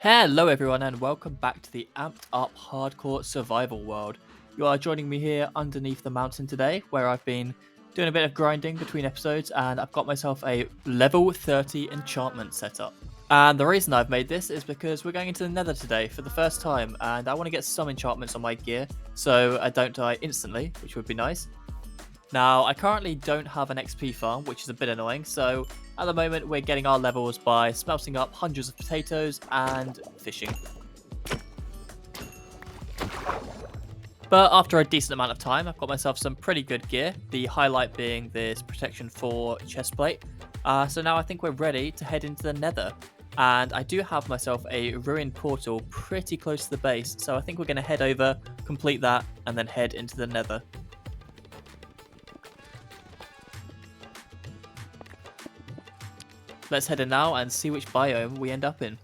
Hello everyone and welcome back to the amped up hardcore survival world. You are joining me here underneath the mountain today where I've been doing a bit of grinding between episodes and I've got myself a level 30 enchantment set up. And the reason I've made this is because we're going into the nether today for the first time and I want to get some enchantments on my gear so I don't die instantly, which would be nice. Now, I currently don't have an XP farm, which is a bit annoying, so at the moment we're getting our levels by smelting up hundreds of potatoes and fishing. But after a decent amount of time, I've got myself some pretty good gear, the highlight being this protection 4 chestplate. So now I think we're ready to head into the nether. And I do have myself a ruined portal pretty close to the base, so I think we're going to head over, complete that, and then head into the nether. Let's head in now and see which biome we end up in.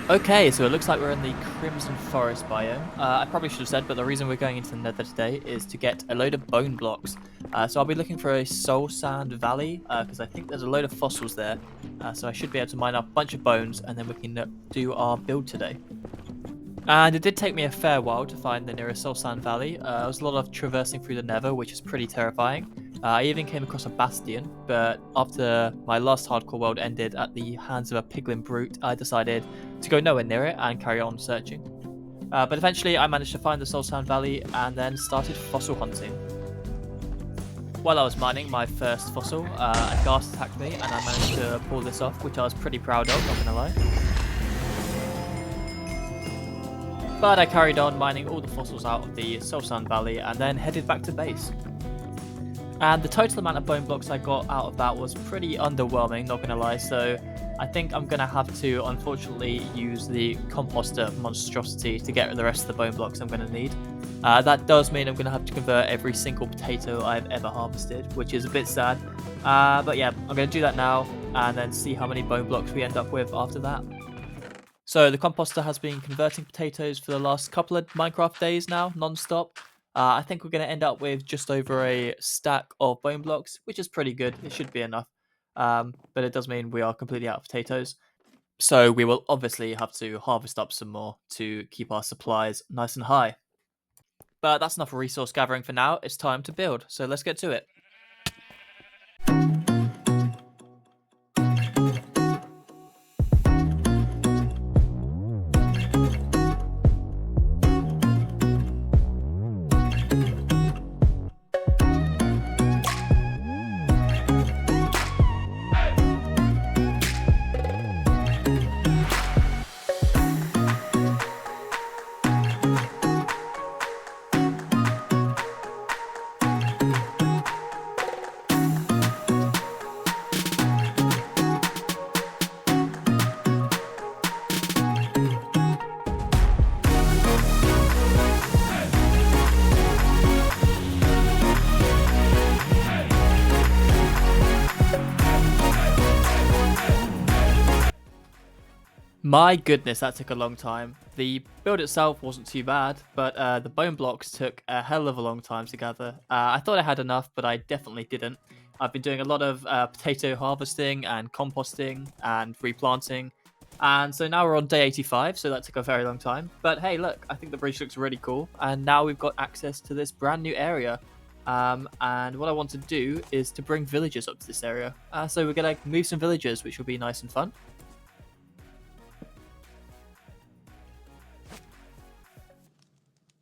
Okay, so it looks like we're in the Crimson Forest biome. I probably should have said, but the reason we're going into the nether today is to get a load of bone blocks. So I'll be looking for a soul sand valley, because I think there's a load of fossils there. So I should be able to mine up a bunch of bones, and then we can do our build today. And it did take me a fair while to find the nearest soul sand valley. It was a lot of traversing through the nether, which is pretty terrifying. I even came across a bastion, but after my last hardcore world ended at the hands of a piglin brute, I decided to go nowhere near it and carry on searching. But eventually I managed to find the Soul Sand Valley and then started fossil hunting. While I was mining my first fossil, a ghast attacked me and I managed to pull this off, which I was pretty proud of, not gonna lie. But I carried on mining all the fossils out of the Soul Sand Valley and then headed back to base. And the total amount of bone blocks I got out of that was pretty underwhelming, not gonna lie, so I think I'm gonna have to unfortunately use the composter monstrosity to get the rest of the bone blocks I'm gonna need. That does mean I'm gonna have to convert every single potato I've ever harvested, which is a bit sad. But yeah, I'm gonna do that now and then see how many bone blocks we end up with after that. So the composter has been converting potatoes for the last couple of Minecraft days now, non-stop. I think we're going to end up with just over a stack of bone blocks, which is pretty good. It should be enough. But it does mean we are completely out of potatoes. So we will obviously have to harvest up some more to keep our supplies nice and high. But that's enough resource gathering for now. It's time to build. So let's get to it. My goodness, that took a long time. The build itself wasn't too bad, but the bone blocks took a hell of a long time to gather. I thought I had enough, but I definitely didn't. I've been doing a lot of potato harvesting and composting and replanting. And so now we're on day 85, so that took a very long time. But hey, look, I think the bridge looks really cool. And now we've got access to this brand new area. And what I want to do is to bring villagers up to this area. So we're going to move some villagers, which will be nice and fun.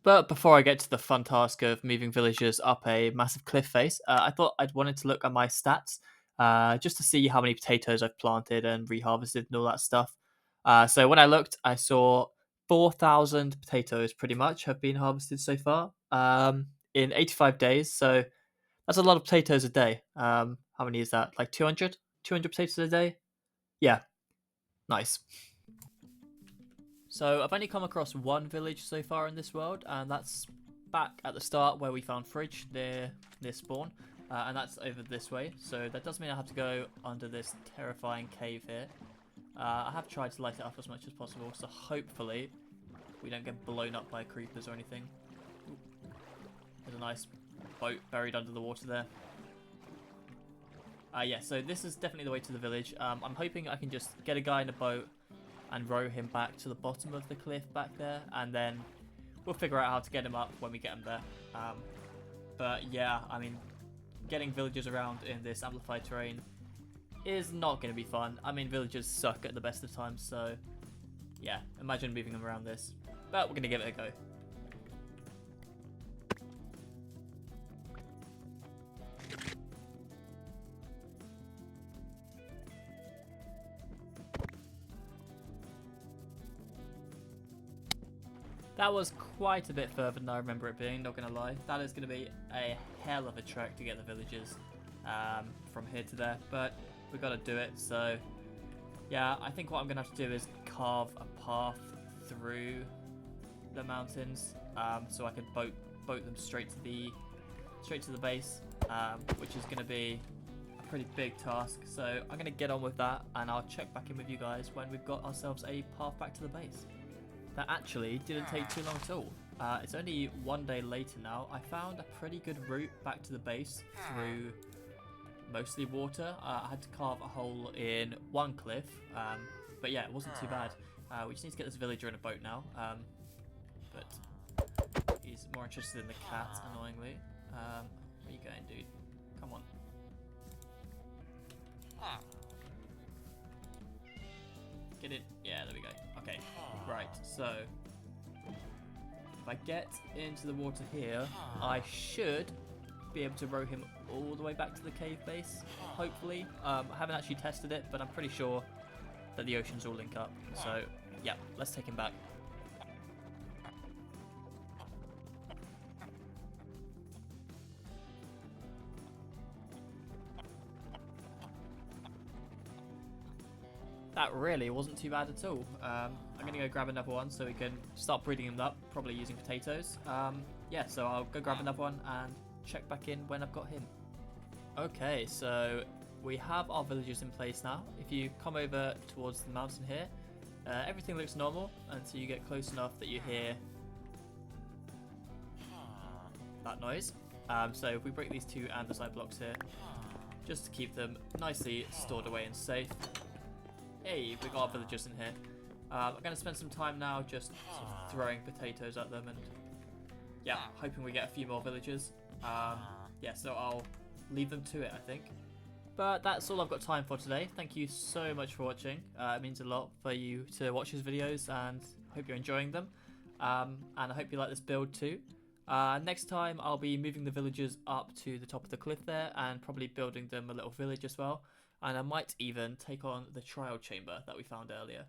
But before I get to the fun task of moving villagers up a massive cliff face, I thought I'd wanted to look at my stats just to see how many potatoes I've planted and reharvested and all that stuff. So when I looked, I saw 4,000 potatoes pretty much have been harvested so far in 85 days. So that's a lot of potatoes a day. How many is that? Like 200? 200 potatoes a day? Yeah, nice. So I've only come across one village so far in this world, and that's back at the start where we found fridge near spawn, and that's over this way. So that does mean I have to go under this terrifying cave here. I have tried to light it up as much as possible, so hopefully we don't get blown up by creepers or anything. Ooh. There's a nice boat buried under the water there. Yeah, so this is definitely the way to the village. I'm hoping I can just get a guy in a boat, and row him back to the bottom of the cliff back there, and then we'll figure out how to get him up when we get him there. But yeah, I mean, getting villagers around in this amplified terrain is not going to be fun. I mean, villagers suck at the best of times, so yeah, imagine moving them around this. But we're going to give it a go. That was quite a bit further than I remember it being, not going to lie. That is going to be a hell of a trek to get the villagers from here to there, but we've got to do it. So yeah, I think what I'm going to have to do is carve a path through the mountains so I can boat them straight to the base, which is going to be a pretty big task. So I'm going to get on with that, and I'll check back in with you guys when we've got ourselves a path back to the base. That actually didn't take too long at all. It's only one day later now. I found a pretty good route back to the base through mostly water. I had to carve a hole in one cliff, but yeah, it wasn't too bad. We just need to get this villager in a boat now, but he's more interested in the cat, annoyingly. Where are you going, dude? Come on. Get it. Yeah, there we go. Okay, right, so if I get into the water here, I should be able to row him all the way back to the cave base, hopefully. I haven't actually tested it, but I'm pretty sure that the oceans all link up. So yeah, let's take him back. That really wasn't too bad at all. I'm going to go grab another one so we can start breeding them up, probably using potatoes. Yeah, so I'll go grab another one and check back in when I've got him. Okay, so we have our villagers in place now. If you come over towards the mountain here, everything looks normal until you get close enough that you hear that noise. So if we break these two andesite blocks here, just to keep them nicely stored away and safe. Hey, we got our villagers in here. I'm going to spend some time now just sort of throwing potatoes at them and yeah, hoping we get a few more villagers. Yeah, so I'll leave them to it, I think. But that's all I've got time for today. Thank you so much for watching. It means a lot for you to watch these videos, and I hope you're enjoying them. And I hope you like this build too. Next time I'll be moving the villagers up to the top of the cliff there and probably building them a little village as well. And I might even take on the trial chamber that we found earlier.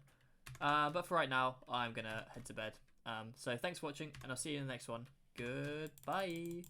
But for right now, I'm going to head to bed. So thanks for watching, and I'll see you in the next one. Goodbye.